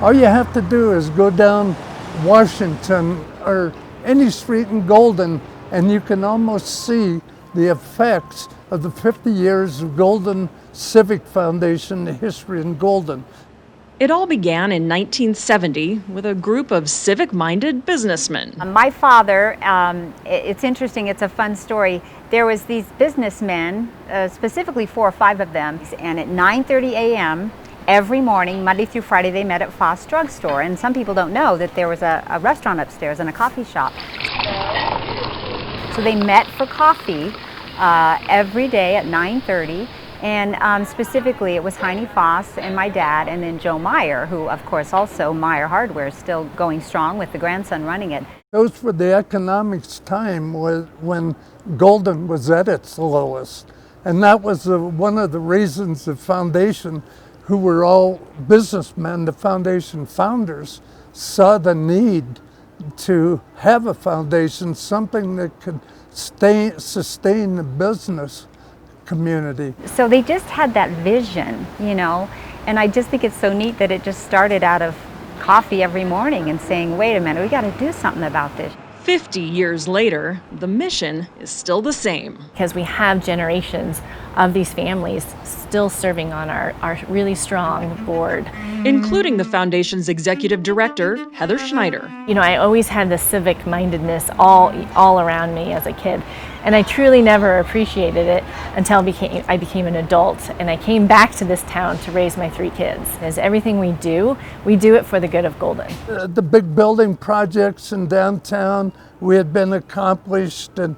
All you have to do is go down Washington or any street in Golden, and you can almost see the effects of the 50 years of Golden Civic Foundation history in Golden. It all began in 1970 with a group of civic-minded businessmen. My father, it's interesting, it's a fun story. There was these businessmen, specifically 4 or 5 of them, and at 9:30 a.m. every morning, Monday through Friday, they met at Foss Drugstore. And some people don't know that there was a restaurant upstairs and a coffee shop. So they met for coffee every day at 9:30. And specifically, it was Heinie Foss and my dad, and then Joe Meyer, who, of course, also Meyer Hardware is still going strong with the grandson running it. Those were the economics time when Golden was at its lowest. And that was one of the reasons the foundation, who were all businessmen, the foundation founders, saw the need to have a foundation, something that could sustain the business community. So they just had that vision, you know, and I just think it's so neat that it just started out of coffee every morning and saying, wait a minute, we got to do something about this. 50 years later, the mission is still the same. Because we have generations of these families still serving on our really strong board. Including the foundation's executive director, Heather Schneidner. You know, I always had the civic mindedness all around me as a kid. And I truly never appreciated it until I became an adult, and I came back to this town to raise my 3 kids. As everything we do it for the good of Golden. The big building projects in downtown, we had been accomplished and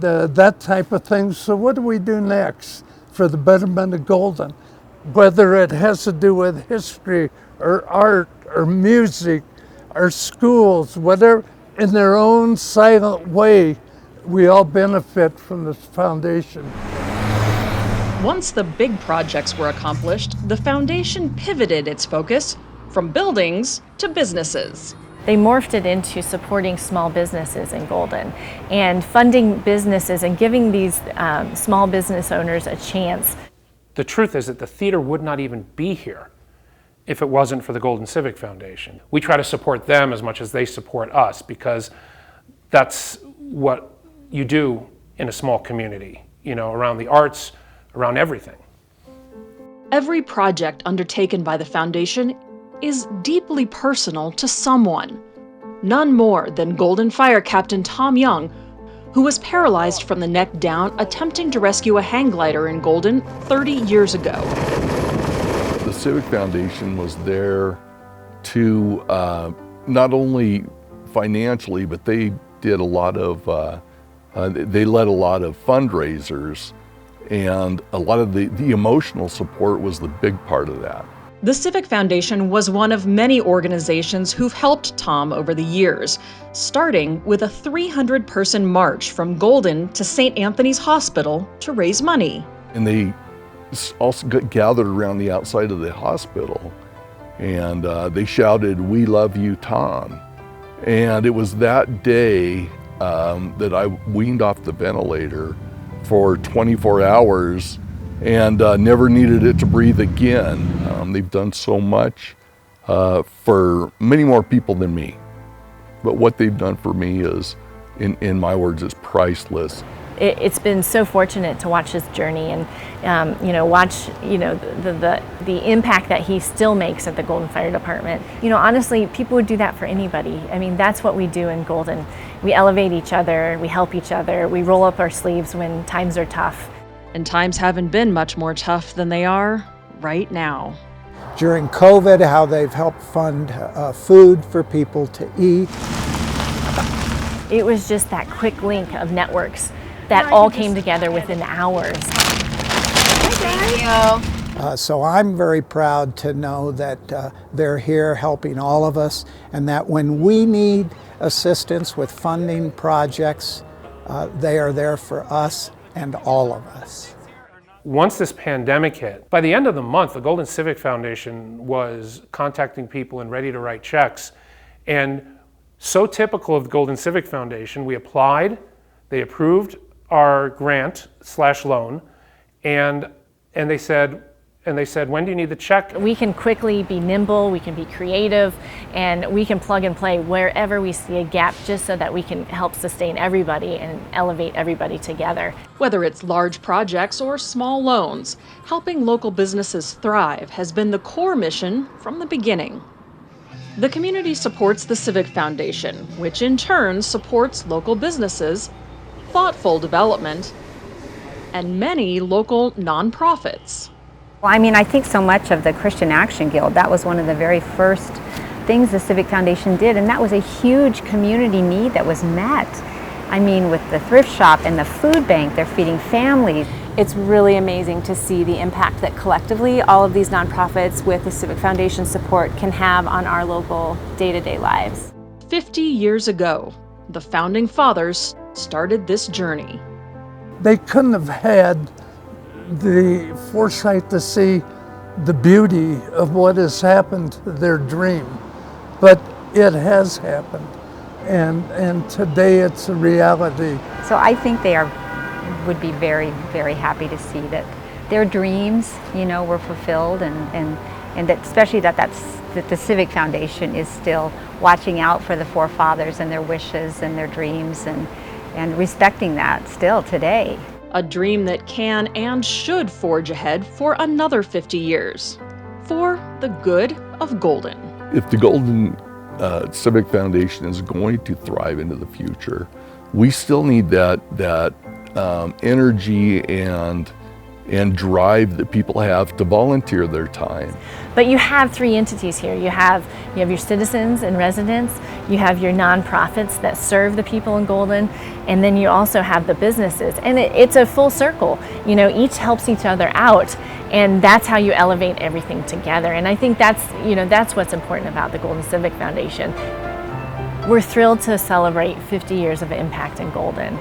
that type of thing. So what do we do next for the betterment of Golden? Whether it has to do with history or art or music or schools, whatever, in their own silent way, we all benefit from this foundation. Once the big projects were accomplished, the foundation pivoted its focus from buildings to businesses. They morphed it into supporting small businesses in Golden and funding businesses and giving these small business owners a chance. The truth is that the theater would not even be here if it wasn't for the Golden Civic Foundation. We try to support them as much as they support us, because that's what you do in a small community, you know, around the arts, around everything. Every project undertaken by the foundation is deeply personal to someone. None more than Golden Fire Captain Tom Young, who was paralyzed from the neck down attempting to rescue a hang glider in Golden 30 years ago. The Civic Foundation was there to not only financially, but they did a lot of they led a lot of fundraisers, and a lot of the emotional support was the big part of that. The Civic Foundation was one of many organizations who've helped Tom over the years, starting with a 300-person march from Golden to St. Anthony's Hospital to raise money. And they also got gathered around the outside of the hospital, and they shouted, "We love you, Tom." And it was that day that I weaned off the ventilator for 24 hours and never needed it to breathe again. They've done so much for many more people than me. But what they've done for me is, in my words, is priceless. It's been so fortunate to watch his journey and watch the impact that he still makes at the Golden Fire Department. You know, honestly, people would do that for anybody. I mean, that's what we do in Golden. We elevate each other, we help each other, we roll up our sleeves when times are tough. And times haven't been much more tough than they are right now. During COVID, how they've helped fund food for people to eat. It was just that quick link of networks that all came together within hours. Thank you. So I'm very proud to know that they're here helping all of us, and that when we need assistance with funding projects, they are there for us and all of us. Once this pandemic hit, by the end of the month, the Golden Civic Foundation was contacting people and ready to write checks. And so typical of the Golden Civic Foundation, we applied, they approved our grant/loan, and they said, and they said, when do you need the check? We can quickly be nimble, we can be creative, and we can plug and play wherever we see a gap just so that we can help sustain everybody and elevate everybody together. Whether it's large projects or small loans, helping local businesses thrive has been the core mission from the beginning. The community supports the Civic Foundation, which in turn supports local businesses, thoughtful development, and many local nonprofits. Well, I mean, I think so much of the Christian Action Guild, that was one of the very first things the Civic Foundation did, and that was a huge community need that was met. I mean, with the thrift shop and the food bank, they're feeding families. It's really amazing to see the impact that collectively all of these nonprofits with the Civic Foundation support can have on our local day-to-day lives. 50 years ago, the Founding Fathers started this journey. They couldn't have had the foresight to see the beauty of what has happened to their dream, but it has happened, and today it's a reality. So I think they would be very, very happy to see that their dreams, were fulfilled, and that especially that the Civic Foundation is still watching out for the forefathers and their wishes and their dreams and respecting that still today. A dream that can and should forge ahead for another 50 years, for the good of Golden. If the Golden Civic Foundation is going to thrive into the future, we still need that energy and drive that people have to volunteer their time. But you have three entities here. You have your citizens and residents, you have your nonprofits that serve the people in Golden, and then you also have the businesses. And it's a full circle. Each helps each other out, and that's how you elevate everything together. And I think that's what's important about the Golden Civic Foundation. We're thrilled to celebrate 50 years of impact in Golden.